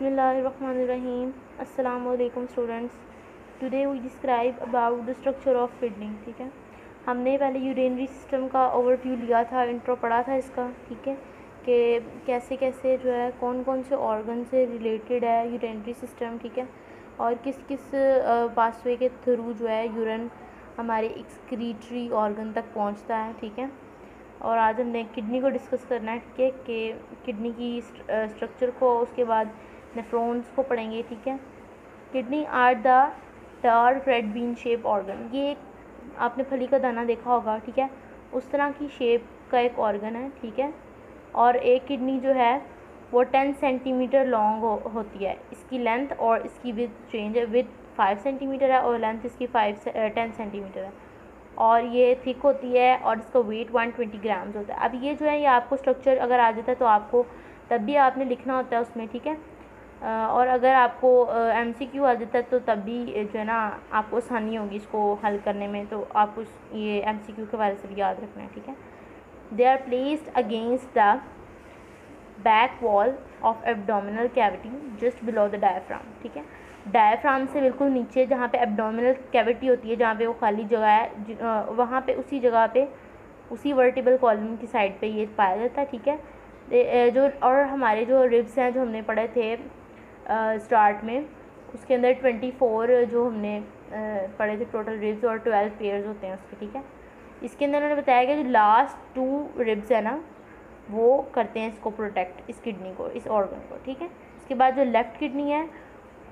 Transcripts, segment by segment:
बिस्मिल्लाहिर्रहमानिर्रहीम। अस्सलाम वालेकुम students. Today we describe about the structure of kidney. ठीक है, हमने पहले यूरिनरी सिस्टम का ओवरव्यू लिया था, इंट्रो पढ़ा था इसका। ठीक है, कि कैसे कैसे जो है कौन कौन से ऑर्गन से रिलेटेड है यूरिनरी सिस्टम। ठीक है, और किस किस पासवे के थ्रू जो है यूरिन हमारे एक्सक्रीटरी ऑर्गन तक पहुंचता है। ठीक है, और आज हमने किडनी को डिस्कस करना है। ठीक है, कि किडनी की स्ट्रक्चर को, उसके बाद नेफ्रॉन्स को पढ़ेंगे। ठीक है, kidney are the dark red bean shape organ. ये आपने फली का दाना देखा होगा। ठीक है, उस तरह की शेप का एक ऑर्गन है। ठीक है, और एक किडनी जो है वो 10 सेंटीमीटर लॉन्ग होती है। इसकी लेंथ और इसकी विड्थ चेंज है। विड्थ 5 सेंटीमीटर है और लेंथ इसकी 10 सेंटीमीटर है, और ये थिक होती है, और इसका वेट 120 ग्राम्स होता है। अब ये जो है ये आपको स्ट्रक्चर अगर आ जाता है तो आपको तब भी आपने लिखना होता है उसमें। ठीक है, और अगर आपको MCQ आ जाता है तो तब भी जो है ना आपको आसानी होगी इसको हल करने में। तो आपको ये MCQ के बारे से भी याद रखना है। ठीक है, they are placed against the back wall of abdominal cavity just below the diaphragm. ठीक है, डायफ्राम से बिल्कुल नीचे जहाँ पे एब्डोमिनल कैविटी होती है, जहाँ पे वो खाली जगह है, वहाँ पे उसी जगह पे उसी वर्टिबल कॉलम की साइड पे ये पाया जाता है। ठीक है, जो और हमारे जो रिब्स हैं जो हमने पढ़े थे स्टार्ट में, उसके अंदर 24 जो हमने पढ़े थे टोटल रिब्स, और 12 पेयर्स होते हैं उसके। ठीक है, इसके अंदर उन्होंने बताया कि जो लास्ट 2 रिब्स है ना वो करते हैं इसको प्रोटेक्ट, इस किडनी को, इस ऑर्गन को। ठीक है, उसके बाद जो लेफ़्ट किडनी है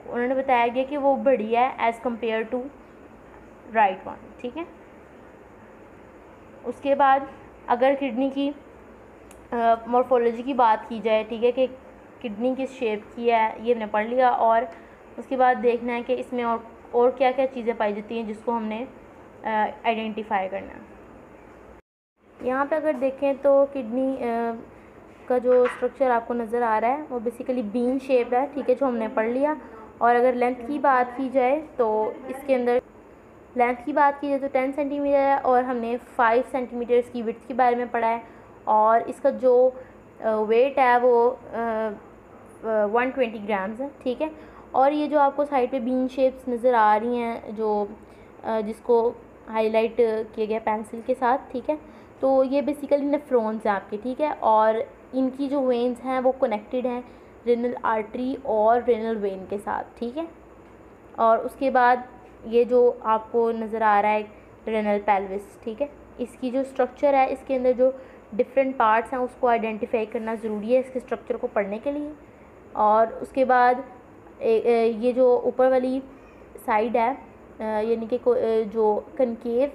उन्होंने बताया गया कि वो बड़ी है as compare to right one. ठीक है, उसके बाद अगर किडनी की मॉर्फोलॉजी की बात की जाए, ठीक है, कि किडनी किस शेप की है ये हमने पढ़ लिया, और उसके बाद देखना है कि इसमें और क्या क्या चीज़ें पाई जाती हैं जिसको हमने आइडेंटिफाई करना है। यहाँ पे अगर देखें तो किडनी का जो स्ट्रक्चर आपको नज़र आ रहा है वो बेसिकली बीन शेप है। ठीक है, जो हमने पढ़ लिया। और अगर लेंथ की बात की जाए तो इसके अंदर लेंथ की बात की जाए तो 10 सेंटीमीटर है, और हमने 5 सेंटीमीटर इसकी विड्थ के बारे में पढ़ा है, और इसका जो वेट है वो 120 ग्राम्स है। ठीक है, और ये जो आपको साइड पे बीन शेप्स नज़र आ रही हैं जो जिसको हाईलाइट किया गया पेंसिल के साथ। ठीक है, तो ये बेसिकली नेफ्रॉन्स हैं आपके। ठीक है, और इनकी जो वेन्स हैं वो कनेक्टेड हैं रेनल आर्टरी और रेनल वेन के साथ। ठीक है, और उसके बाद ये जो आपको नज़र आ रहा है रेनल पेल्विस। ठीक है, इसकी जो स्ट्रक्चर है, इसके अंदर जो डिफरेंट पार्ट्स हैं उसको आइडेंटिफाई करना ज़रूरी है इसके स्ट्रक्चर को पढ़ने के लिए। और उसके बाद ये जो ऊपर वाली साइड है यानी कि जो कनकेव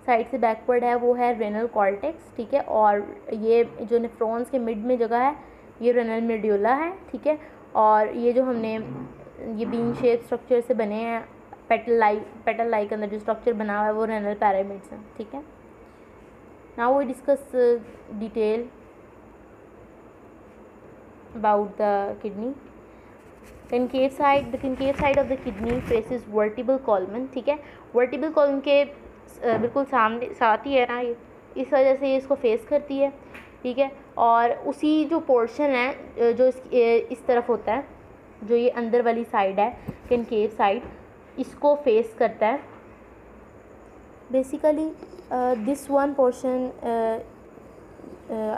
साइड से बैकवर्ड है वो है रेनल कॉर्टेक्स। ठीक है, और ये जो नेफ्रॉन्स के मिड में जगह है ये रेनल मेड्यूला है। ठीक है, और ये जो हमने ये बीन शेप स्ट्रक्चर से बने हैं पेटल लाइक अंदर जो स्ट्रक्चर बना हुआ है वो रेनल पैरामिड्स हैं। ठीक है, now we discuss detail about the kidney. Concave side, the concave side of the kidney faces vertebral column. ठीक है, वर्टिबल कॉलम के बिल्कुल सामने साथ ही है ना, ये इस वजह से ये इसको फेस करती है। ठीक है, और उसी जो पोर्शन है जो इस तरफ होता है, जो ये अंदर वाली साइड है कनकेव साइड, इसको फेस करता है। Basically this one portion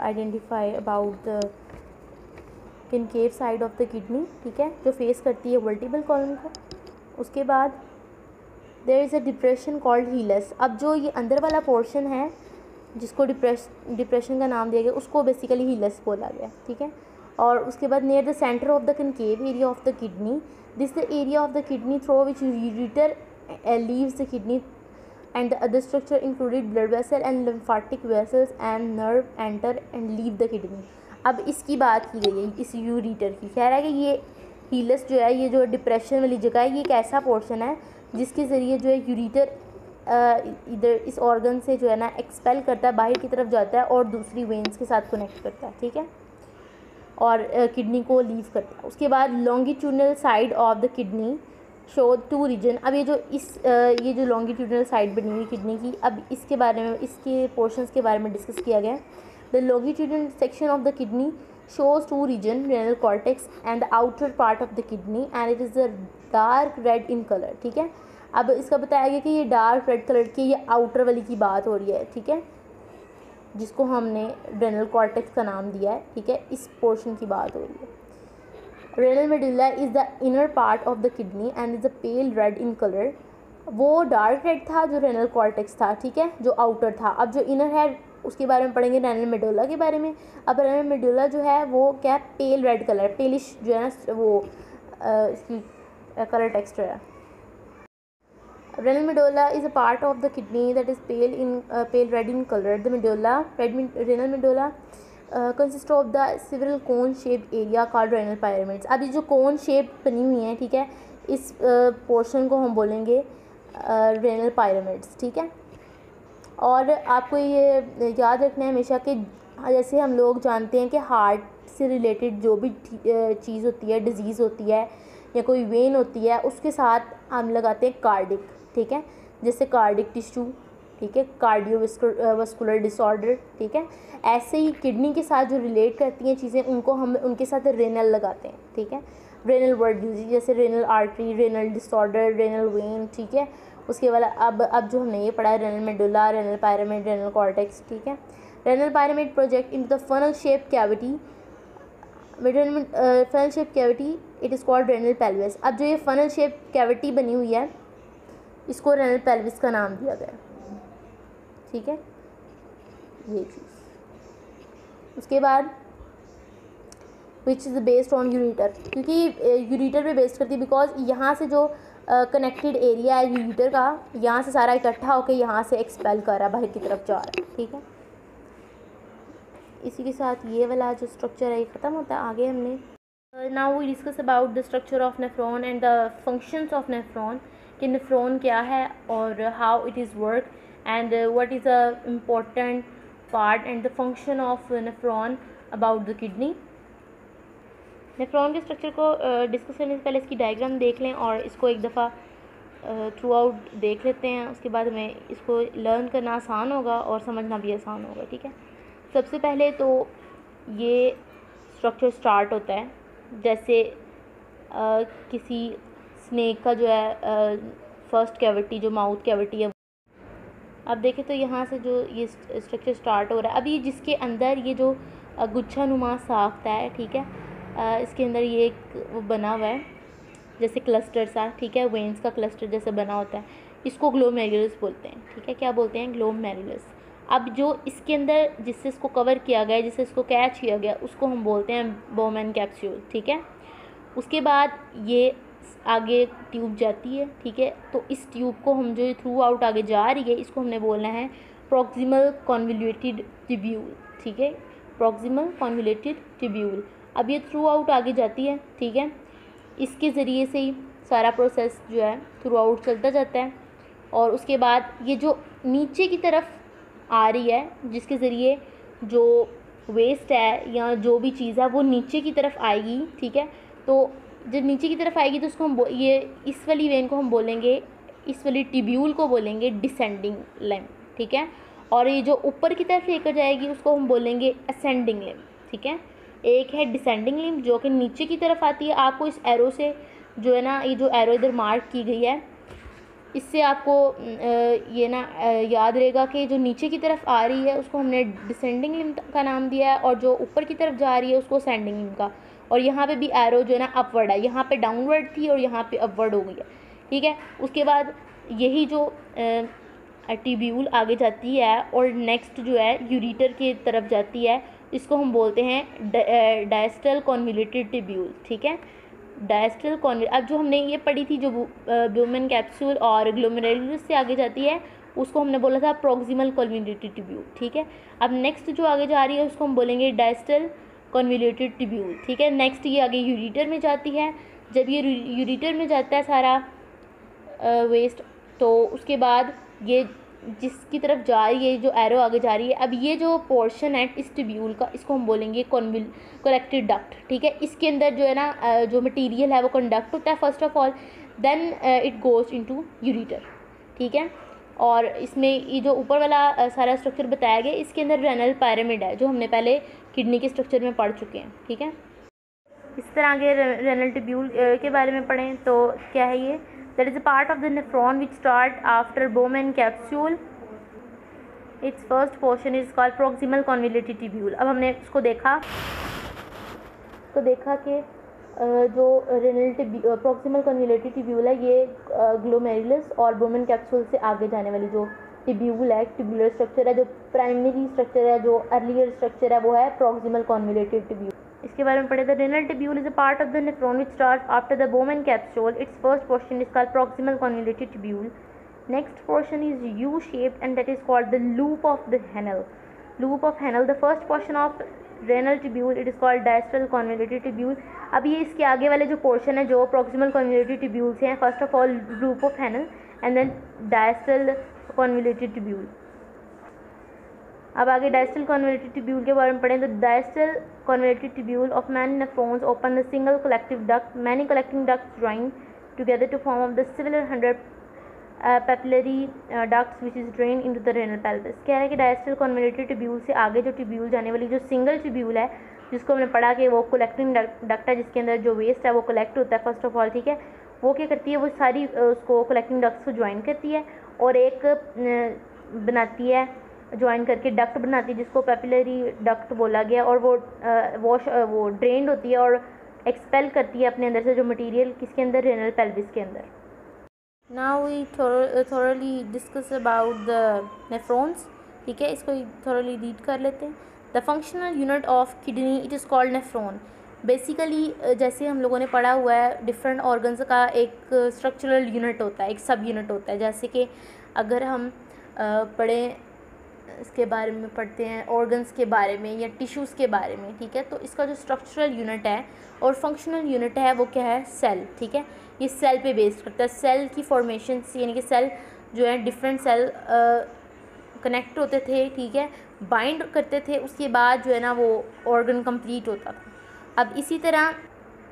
identify about the concave side of the kidney. ठीक है, जो फेस करती है वर्टिबल कॉलम को। उसके बाद there is a depression called hilus. अब जो ये अंदर वाला पोर्शन है जिसको डिप्रेशन का नाम दिया गया उसको बेसिकली हीलस बोला गया। ठीक है, और उसके बाद near the centre of the concave area of the kidney, this the area of the kidney through which ureter leaves the kidney and the other structure included blood vessel and lymphatic vessels and nerve enter and leave the kidney। अब इसकी बात की गई है इस ureter की। कह रहा है कि ये हीलस जो है, ये जो डिप्रेशन वाली जगह है, ये एक ऐसा पोर्शन है जिसके ज़रिए जो है यूरेटर इधर इस ऑर्गन से जो है ना एक्सपेल करता है, बाहर की तरफ जाता है और दूसरी वेन्स के साथ कनेक्ट करता है। ठीक है, और किडनी को लीव करता है। उसके बाद longitudinal side of the kidney show 2 region. अब ये जो लॉन्गिट्यूडनल साइड बनी हुई किडनी की, अब इसके बारे में, इसके पोर्शंस के बारे में डिस्कस किया गया है। The longitudinal section of the kidney shows two region, renal cortex and the outer part of the kidney, and it is a dark red in color. ठीक है, अब इसका बताया गया कि ये डार्क रेड कलर की, ये आउटर वाली की बात हो रही है, ठीक है, जिसको हमने रेनल कॉर्टेक्स का नाम दिया है, ठीक है, इस पोर्शन की बात हो रही है. Renal medulla is the inner part of the kidney and is a pale red in colour. वो डार्क रेड था जो रेनल कॉर्टेक्स था, ठीक है, जो आउटर था. अब जो इनर है उसके बारे में पढ़ेंगे, रेनल मेडुला के बारे में. अब रेनल मेडुला जो है वो क्या, पेल रेड कलर, पेलिश जो है ना वो इसकी कलर टेक्सचर है. Renal medulla is a part of the kidney that is pale red in color. The renal medulla consists of the several cone shaped area called renal pyramids. अब ये जो cone shaped बनी हुई हैं, ठीक है, इस पोर्शन को हम बोलेंगे renal pyramids, ठीक है. और आपको ये याद रखना है हमेशा कि जैसे हम लोग जानते हैं कि हार्ट से रिलेटेड जो भी चीज़ होती है, डिजीज़ होती है या कोई वेन होती है, उसके साथ हम लगाते हैं कार्डिक, ठीक है, जैसे कार्डिक टिश्यू, ठीक है, कार्डियोवस्कुलर डिसऑर्डर, ठीक है. ऐसे ही किडनी के साथ जो रिलेट करती हैं चीज़ें, उनको हम उनके साथ रेनल लगाते हैं, ठीक है. रेनल वर्ड यूज, जैसे renal artery, renal disorder, renal vein, ठीक है. उसके बाद अब जो हमने ये पढ़ा है, renal medulla, renal pyramid, renal cortex, ठीक है. Renal pyramid project in the funnel shape cavity, funnel shape cavity, it is called renal pelvis. अब जो ये फनल शेप कैविटी बनी हुई है, इसको रेनल पेल्विस का नाम दिया गया, ठीक है, ये चीज़. उसके बाद which is based on ureter, क्योंकि यूरिटर पे बेस्ड करती है, बिकॉज यहाँ से जो कनेक्टेड एरिया है यूरिटर का, यहाँ से सारा इकट्ठा होकर यहाँ से एक्सपेल कर रहा है, बाहर की तरफ जा रहा है, ठीक है. इसी के साथ ये वाला जो स्ट्रक्चर है ये ख़त्म होता है. आगे हमने now we discuss about the structure of nephron and the functions of nephron, कि नेफ्रॉन क्या है और how it is work and what is a important part and the function of nephron about the kidney. Nephron के structure को discuss करने से पहले इसकी डायग्राम देख लें और इसको एक दफ़ा थ्रू आउट देख लेते हैं. उसके बाद हमें इसको लर्न करना आसान होगा और समझना भी आसान होगा, ठीक है. सबसे पहले तो ये स्ट्रक्चर स्टार्ट होता है जैसे किसी स्नेक का जो है फर्स्ट कैविटी, जो माउथ कैविटी है. अब देखें तो यहाँ से जो ये स्ट्रक्चर स्टार्ट हो रहा है, अब ये जिसके अंदर ये जो गुच्छा नुमा साख्त है, ठीक है, इसके अंदर ये एक वो बना हुआ है जैसे क्लस्टर सा, ठीक है, वेन्स का क्लस्टर जैसे बना होता है, इसको ग्लोमेरुलस बोलते हैं, ठीक है. क्या बोलते हैं? ग्लोमेरुलस. अब जो इसके अंदर जिससे इसको कवर किया गया, जिससे इसको कैच किया गया, उसको हम बोलते हैं बोमेन कैप्सूल, ठीक है. उसके बाद ये आगे ट्यूब जाती है, ठीक है, तो इस ट्यूब को हम जो थ्रू आउट आगे जा रही है, इसको हमने बोलना है प्रॉक्सिमल कॉन्वोल्यूटेड ट्यूब्यूल, ठीक है, प्रॉक्सिमल कॉन्वोल्यूटेड ट्यूब्यूल. अब ये थ्रू आउट आगे जाती है, ठीक है, इसके ज़रिए से ही सारा प्रोसेस जो है थ्रू आउट चलता जाता है. और उसके बाद ये जो नीचे की तरफ आ रही है, जिसके ज़रिए जो वेस्ट है या जो भी चीज़ है वो नीचे की तरफ आएगी, ठीक है. तो जब नीचे की तरफ आएगी तो उसको हम ये इस वाली वेन को हम बोलेंगे, इस वाली ट्यूब्यूल को बोलेंगे डिसेंडिंग लिम्ब, ठीक है. और ये जो ऊपर की तरफ लेकर जाएगी उसको हम बोलेंगे असेंडिंग लिम्ब, ठीक है. एक है डिसेंडिंग लिम्ब जो कि नीचे की तरफ आती है. आपको इस एरो से जो है ना, ये जो एरो इधर मार्क की गई है, इससे आपको ये ना याद रहेगा कि जो नीचे की तरफ आ रही है उसको हमने डिसेंडिंग लिम्ब का नाम दिया है, और जो ऊपर की तरफ जा रही है उसको असेंडिंग लिम्ब का. और यहाँ पे भी एरो जो है ना अपवर्ड है, यहाँ पे डाउनवर्ड थी और यहाँ पे अपवर्ड हो गई है, ठीक है. उसके बाद यही जो ट्यूब्यूल आगे जाती है और नेक्स्ट जो है यूरिटर की तरफ जाती है, इसको हम बोलते हैं डायस्टल कॉन्वोल्यूटेड ट्यूब्यूल, ठीक है, डायस्टल कॉन्वोल्यूटेड. अब जो हमने ये पढ़ी थी जो बोमेन कैप्सूल और ग्लोमेरुलस से आगे जाती है, उसको हमने बोला था प्रॉक्सिमल कॉन्वोल्यूटेड ट्यूब्यूल, ठीक है. अब नेक्स्ट जो आगे जा रही है उसको हम बोलेंगे डायस्टल कॉन्वोल्यूटेड ट्यूब्यूल, ठीक है. नेक्स्ट ये आगे यूरिटर में जाती है. जब ये यूरिटर में जाता है सारा वेस्ट, तो उसके बाद ये जिसकी तरफ जा रही है, जो एरो आगे जा रही है, अब ये जो पोर्शन है इस ट्यूब्यूल का, इसको हम बोलेंगे कलेक्टेड डक्ट, ठीक है. इसके अंदर जो है ना जो मटेरियल है वो कंडक्ट होता है first of all, then it goes into ureter, ठीक है. और इसमें ये जो ऊपर वाला सारा स्ट्रक्चर बताया गया, इसके अंदर रेनल पिरामिड है जो हमने पहले किडनी के स्ट्रक्चर में पढ़ चुके हैं, ठीक है। इस तरह के रेनल ट्यूब्यूल के बारे में पढ़ें तो क्या है ये, that is a part of the nephron which start after Bowman capsule, it's first portion is called proximal convoluted tubule. अब हमने इसको देखा कि जो रेनल प्रॉक्सिमल कॉन्वोल्यूटेड ट्यूब्यूल है ये ग्लोमेरुलस और बोमेन कैप्सूल से आगे जाने वाली जो ट्यूब्यूल है, ट्यूबुलर स्ट्रक्चर है, जो प्राइमरी स्ट्रक्चर है, जो अर्लियर स्ट्रक्चर है वो है प्रॉक्सिमल कॉन्वोल्यूटेड ट्यूब्यूल। इसके बारे में पढ़े, the renal tubule is a part of the nephron which starts after the Bowman capsule, it's first portion is called proximal convoluted tubule. Next portion is U-shaped and that is called the loop of the Henle. Loop of Henle, the first portion of renal tubule, it is called distal convoluted tubule. अब ये इसके आगे वाले जो portion है जो proximal convoluted tubules हैं, first of all loop of Henle and then distal convoluted tubule. अब आगे distal convoluted tubule के बारे में पढ़ें तो distal convoluted tubule of many nephrons open the single collective duct. Many collecting ducts join together to form of the several hundred papillary ducts which is drained into the renal pelvis. कह रहा है कि डायस्टल convoluted tubule से आगे जो tubule जाने वाली जो सिंगल ट्यूब्यूल है जिसको हमने पढ़ा कि वो कलेक्टिंग डक्ट है, जिसके अंदर जो वेस्ट है वो कलेक्ट होता है फर्स्ट ऑफ ऑल, ठीक है। वो क्या करती है, वो सारी उसको कलेक्टिंग डक्ट्स को ज्वाइन करती है और एक बनाती है, ज्वाइन करके डक्ट बनाती है जिसको पैपिलरी डक्ट बोला गया, और वो ड्रेन्ड होती है और एक्सपेल करती है अपने अंदर से जो मटीरियल किसके अंदर, रेनल पेल्विस के अंदर। Now we thoroughly discuss about the nephrons, ठीक है, इसको thoroughly read कर लेते हैं। The functional unit of kidney it is called nephron. Basically जैसे हम लोगों ने पढ़ा हुआ है डिफरेंट ऑर्गन्स का एक स्ट्रक्चरल यूनिट होता है, एक सब यूनिट होता है। जैसे कि अगर हम पढ़ें इसके बारे में पढ़ते हैं ऑर्गन्स के बारे में या टिश्यूज़ के बारे में, ठीक है, तो इसका जो स्ट्रक्चरल यूनिट है और फंक्शनल यूनिट है वो क्या है, सेल, ठीक है। ये सेल पे बेस्ड करता है, सेल की फॉर्मेशन से, यानी कि सेल जो है डिफरेंट सेल कनेक्ट होते थे, ठीक है, बाइंड करते थे, उसके बाद जो है ना वो ऑर्गन कंप्लीट होता था। अब इसी तरह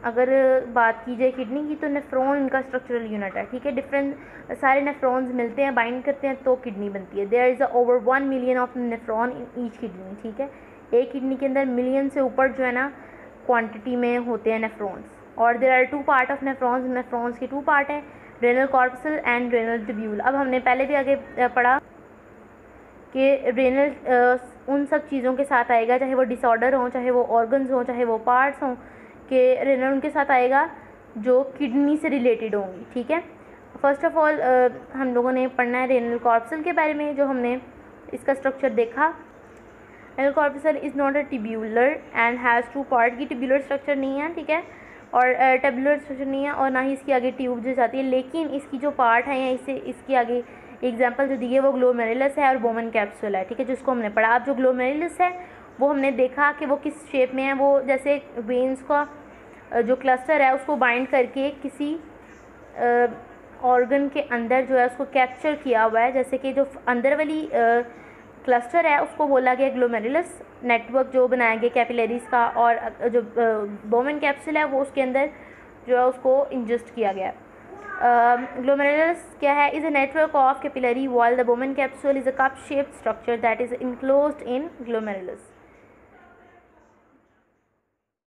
अगर बात की जाए किडनी की तो नेफ्रॉन इनका स्ट्रक्चरल यूनिट है, ठीक है। डिफरेंट सारे नेफ्रॉन्स मिलते हैं, बाइंड करते हैं तो किडनी बनती है। There is over 1 million of nephron in each kidney, ठीक है। एक किडनी के अंदर मिलियन से ऊपर जो है ना क्वांटिटी में होते हैं नेफ्रॉन्स। और there are 2 part of nephrons, nephrons के 2 पार्ट हैं, renal corpuscle and renal tubule. अब हमने पहले भी आगे पढ़ा कि रेनल उन सब चीज़ों के साथ आएगा, चाहे वो डिसऑर्डर हों, चाहे वो ऑर्गन्स हों, चाहे वो पार्ट्स हों, कि रेनल उनके साथ आएगा जो किडनी से रिलेटेड होंगी, ठीक है। फर्स्ट ऑफ ऑल हम लोगों ने पढ़ना है रेनल कॉर्पसल के बारे में, जो हमने इसका स्ट्रक्चर देखा। Renal corpuscle is not a tubular and has 2 part की ट्यूब्यूलर स्ट्रक्चर नहीं है, ठीक है, और टैबुलर स्ट्रक्चर नहीं है, और ना ही इसकी आगे ट्यूब जो जाती है, लेकिन इसकी जो पार्ट है या इसके आगे एग्जाम्पल जो दी है वो ग्लोमेरुलस है और बोमेन कैप्सूल है, ठीक है, जिसको हमने पढ़ा। अब जो ग्लोमेरुलस है वो हमने देखा कि वो किस शेप में है, वो जैसे वेन्स का जो क्लस्टर है उसको बाइंड करके किसी ऑर्गन के अंदर जो है उसको कैप्चर किया हुआ है। जैसे कि जो अंदर वाली क्लस्टर है उसको बोला गया ग्लोमेरुलस, नेटवर्क जो बनाया गया कैपिलरीज का, और जो बोमेन कैप्सूल है वो उसके अंदर जो है उसको इंजेस्ट किया गया। ग्लोमेरुलस क्या है, is a network of capillary wall, the Bowman capsule is a cup shaped structure that is enclosed in glomerulus.